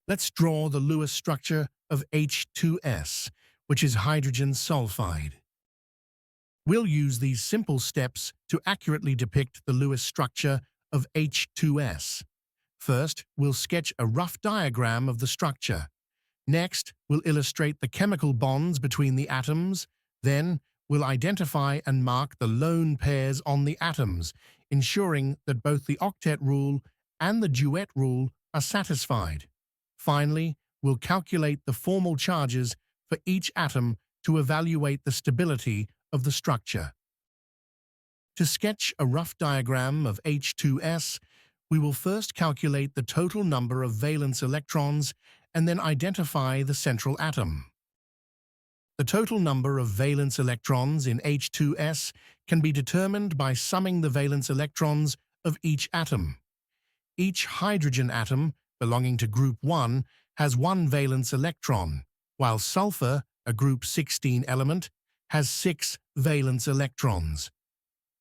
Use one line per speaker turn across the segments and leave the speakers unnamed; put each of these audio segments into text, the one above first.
Let's draw the Lewis structure of H2S, which is hydrogen sulfide. We'll use these simple steps to accurately depict the Lewis structure of H2S. First, we'll sketch a rough diagram of the structure. Next, we'll illustrate the chemical bonds between the atoms. Then, we'll identify and mark the lone pairs on the atoms, ensuring that both the octet rule and the duet rule are satisfied. Finally, we'll calculate the formal charges for each atom to evaluate the stability of the structure. To sketch a rough diagram of H2S, we will first calculate the total number of valence electrons and then identify the central atom. The total number of valence electrons in H2S can be determined by summing the valence electrons of each atom. Each hydrogen atom belonging to group 1 has one valence electron, while sulfur, a group 16 element, has 6 valence electrons.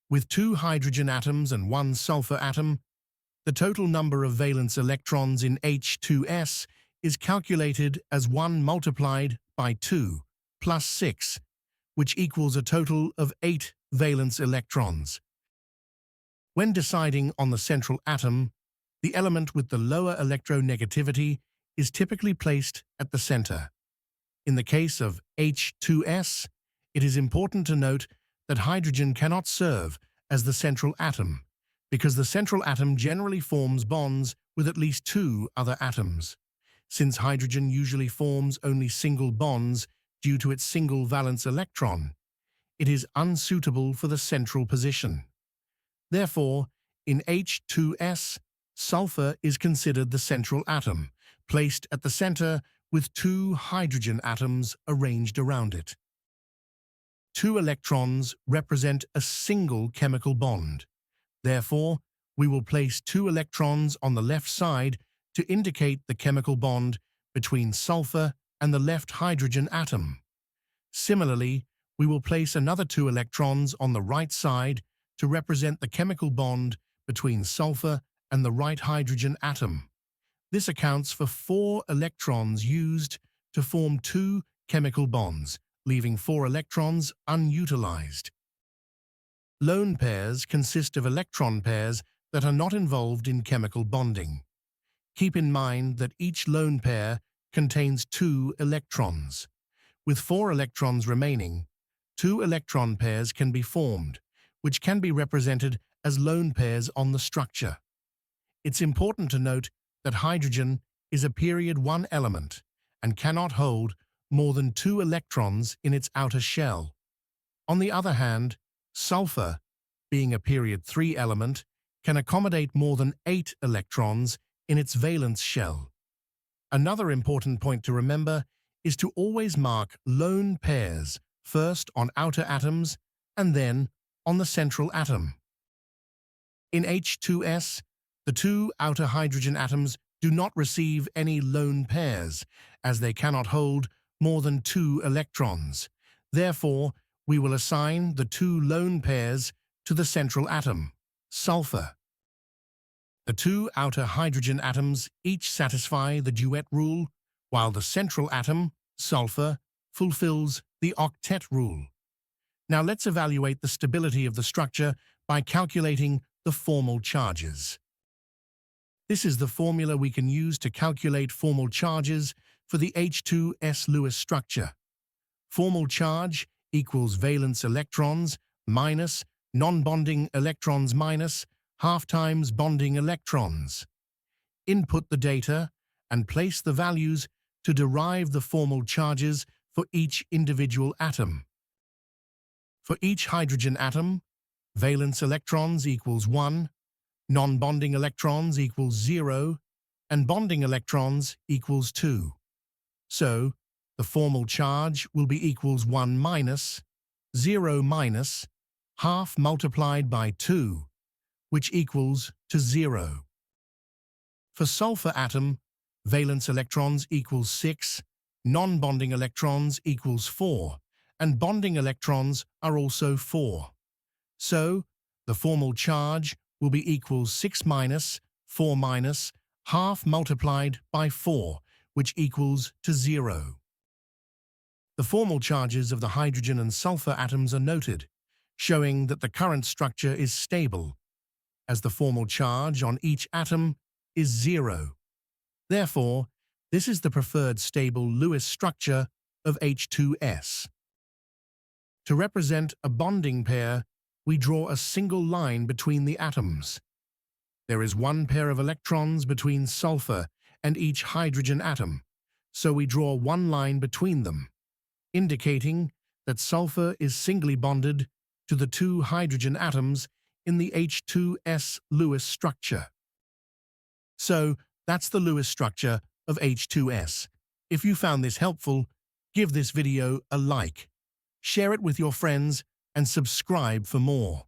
With 2 hydrogen atoms and 1 sulfur atom, the total number of valence electrons in H2S is calculated as 1 multiplied by 2 plus 6, which equals a total of 8 valence electrons. When deciding on the central atom, the element with the lower electronegativity is typically placed at the center. In the case of H2S, it is important to note that hydrogen cannot serve as the central atom, because the central atom generally forms bonds with at least 2 other atoms. Since hydrogen usually forms only single bonds due to its single valence electron, it is unsuitable for the central position. Therefore, in H2S, sulfur is considered the central atom, placed at the center with 2 hydrogen atoms arranged around it. 2 electrons represent a single chemical bond. Therefore, we will place 2 electrons on the left side to indicate the chemical bond between sulfur and the left hydrogen atom. Similarly, we will place another 2 electrons on the right side to represent the chemical bond between sulfur and the right hydrogen atom. This accounts for 4 electrons used to form 2 chemical bonds, leaving 4 electrons unutilized. Lone pairs consist of electron pairs that are not involved in chemical bonding. Keep in mind that each lone pair contains 2 electrons. With 4 electrons remaining, 2 electron pairs can be formed, which can be represented as lone pairs on the structure. It's important to note that hydrogen is a period 1 element and cannot hold more than 2 electrons in its outer shell. On the other hand, sulfur, being a period 3 element, can accommodate more than 8 electrons in its valence shell. Another important point to remember is to always mark lone pairs first on outer atoms and then on the central atom. In H2S, the 2 outer hydrogen atoms do not receive any lone pairs, as they cannot hold more than 2 electrons. Therefore, we will assign the 2 lone pairs to the central atom, sulfur. The 2 outer hydrogen atoms each satisfy the duet rule, while the central atom, sulfur, fulfills the octet rule. Now let's evaluate the stability of the structure by calculating the formal charges. This is the formula we can use to calculate formal charges for the H2S Lewis structure. Formal charge equals valence electrons minus non-bonding electrons minus half times bonding electrons. Input the data and place the values to derive the formal charges for each individual atom. For each hydrogen atom, valence electrons equals 1, non-bonding electrons equals 0, and bonding electrons equals 2. So, the formal charge will be equals 1 minus, 0 minus, half multiplied by 2, which equals to 0. For sulfur atom, valence electrons equals 6, non-bonding electrons equals 4, and bonding electrons are also 4. So, the formal charge will be equals 6 minus, 4 minus, half multiplied by 4, which equals to 0. The formal charges of the hydrogen and sulfur atoms are noted, showing that the current structure is stable, as the formal charge on each atom is 0. Therefore, this is the preferred stable Lewis structure of H2S. To represent a bonding pair, we draw a single line between the atoms. There is one pair of electrons between sulfur and each hydrogen atom, so we draw one line between them, indicating that sulfur is singly bonded to the two hydrogen atoms in the H2S Lewis structure. So, that's the Lewis structure of H2S. If you found this helpful, give this video a like, share it with your friends, and subscribe for more.